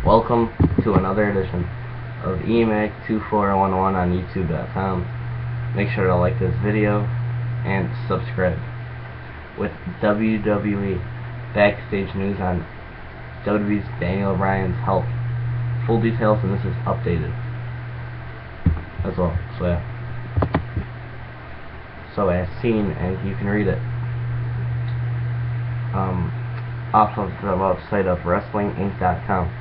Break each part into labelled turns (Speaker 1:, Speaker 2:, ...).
Speaker 1: Welcome to another edition of EMAC2411 on YouTube.com. Make sure to like this video and subscribe. With WWE Backstage news on WWE's Bryan's health. Full details, and this is updated as well. So as seen, and you can read it off of the website of WrestlingInc.com.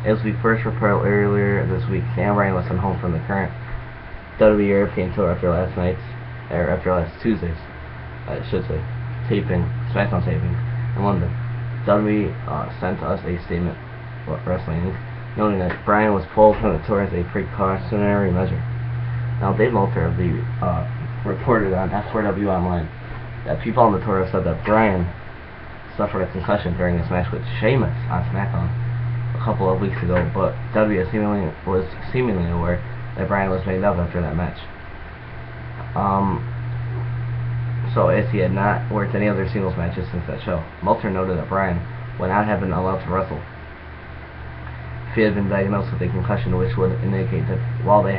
Speaker 1: As we first reported earlier this week, Bryan was sent home from the current WWE European tour after last Tuesday's, SmackDown taping in London. WWE sent us a statement, Wrestling Inc., noting that Bryan was pulled from the tour as a precautionary measure. Now, Dave Meltzer of the reported on F4W Online that people on the tour have said that Bryan suffered a concussion during his match with Sheamus on SmackDown a couple of weeks ago, but WWE was seemingly aware that Bryan was banged up after that match. So as he had not worked any other singles matches since that show, Meltzer noted that Bryan would not have been allowed to wrestle if he had been diagnosed with a concussion, which would indicate that while they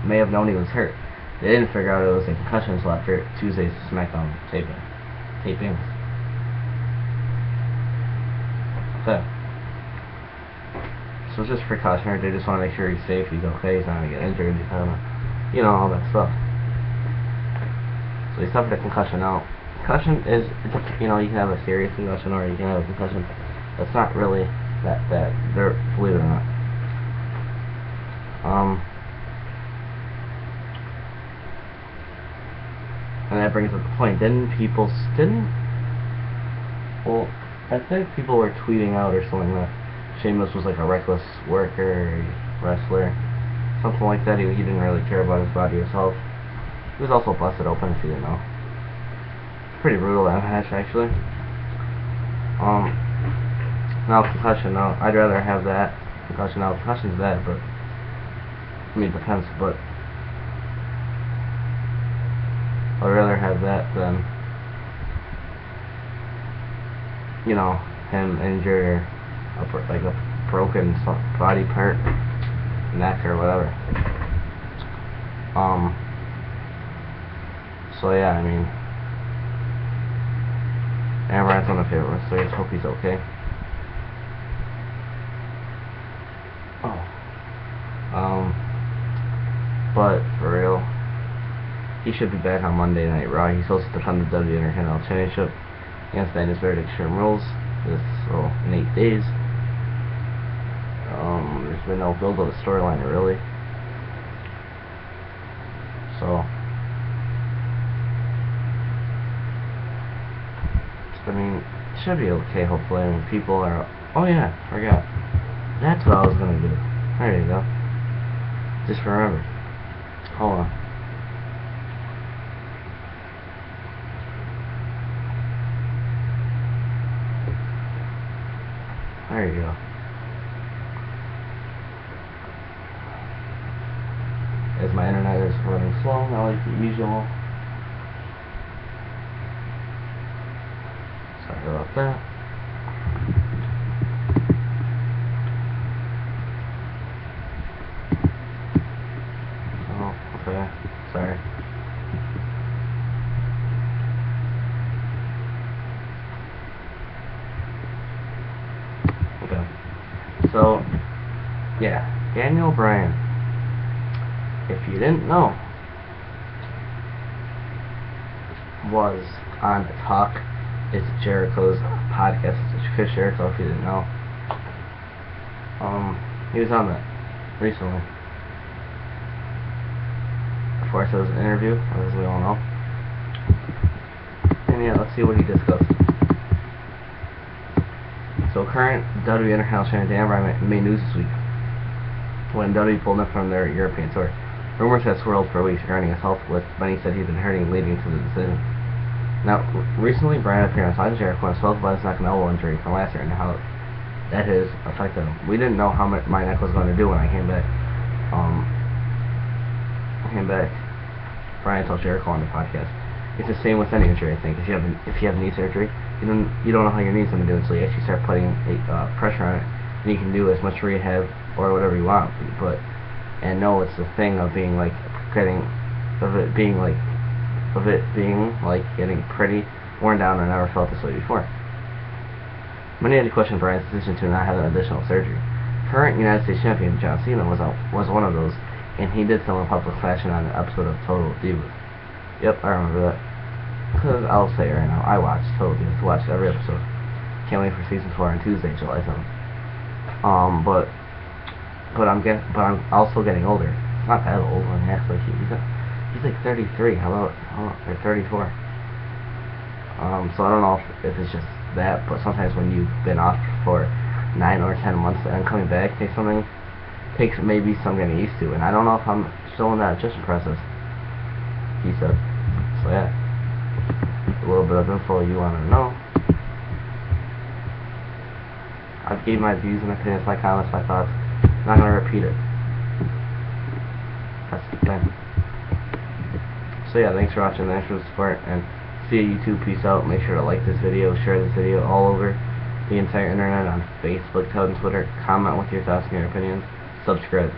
Speaker 1: may have known he was hurt, they didn't figure out it was a concussion until after Tuesday's SmackDown tapings. Okay. So it's just precautionary. They just want to make sure he's safe, he's okay, he's not going to get injured, all that stuff. So he suffered a concussion. Now, concussion is, you can have a serious concussion or you can have a concussion that's not really that bad, believe it or not. And that brings up the point. Well, I think people were tweeting out or something that Sheamus was like a reckless worker, a wrestler, something like that. He didn't really care about his body or his health. He was also busted open, if you didn't know. Pretty brutal, that match, actually. Now concussion. Now I'd rather have that concussion. Now concussion's bad, but it depends. But I'd rather have that than him injured or like a broken body part, neck or whatever. So yeah, Bryan's one of my favorite wrestlers. Hope he's okay. But for real, he should be back on Monday Night Raw. He's supposed to defend the WWE Intercontinental Championship against Daniel Bryan Extreme Rules in 8 days. There's been no build of the storyline really. So it should be okay, hopefully. People are... Oh yeah, forgot. That's what I was gonna do. There you go. Just remember. Hold on. There you go. As my internet is running slow, not like the usual. Sorry about that. Oh, okay. Sorry. Okay. So, yeah, Daniel Bryan. If you didn't know, was on Talk It's Jericho's podcast. It's Chris Jericho, if you didn't know. He was on that recently. Of course, it was an interview, as we all know. And yeah, let's see what he discussed. So, current WWE Intercontinental Champion Daniel Bryan made news this week when WWE pulled him from their European tour. Rumors have swirled for weeks regarding his health, with many said he'd been hurting leading to the decision. Now, recently, Bryan appeared on Side Jericho and spoke about his neck and elbow injury from last year and how that has affected him. We didn't know how my neck was going to do when I came back. Bryan told Jericho on the podcast. It's the same with any injury, I think. If you have knee surgery, you don't know how your knee's going to do until you actually start putting pressure on it, and you can do as much rehab or whatever you want, but and know it's the thing of being like getting pretty worn down. I never felt this way before. Many had questioned Bryan's decision to not have an additional surgery. Current United States Champion John Cena was one of those, and he did so in public fashion on an episode of Total Divas. Yep, I remember that. Because I'll say it right now, I watched Total Divas. Watched every episode. Can't wait for season 4 on Tuesday, July 7th. But I'm also getting older. Not that old. I mean, actually, he's like 33. Or 34. So I don't know if it's just that, but sometimes when you've been off for 9 or 10 months and coming back takes maybe some getting used to, and I don't know if I'm still in that adjustment process, he said. So yeah, a little bit of info you want to know. I've gave my views and opinions, my comments, my thoughts. I'm not going to repeat it. That's the thing. So yeah, thanks for watching, thanks for the support, and see you YouTube. Peace out. Make sure to like this video, share this video all over the entire internet on Facebook, Twitter, Twitter. Comment with your thoughts and your opinions. Subscribe.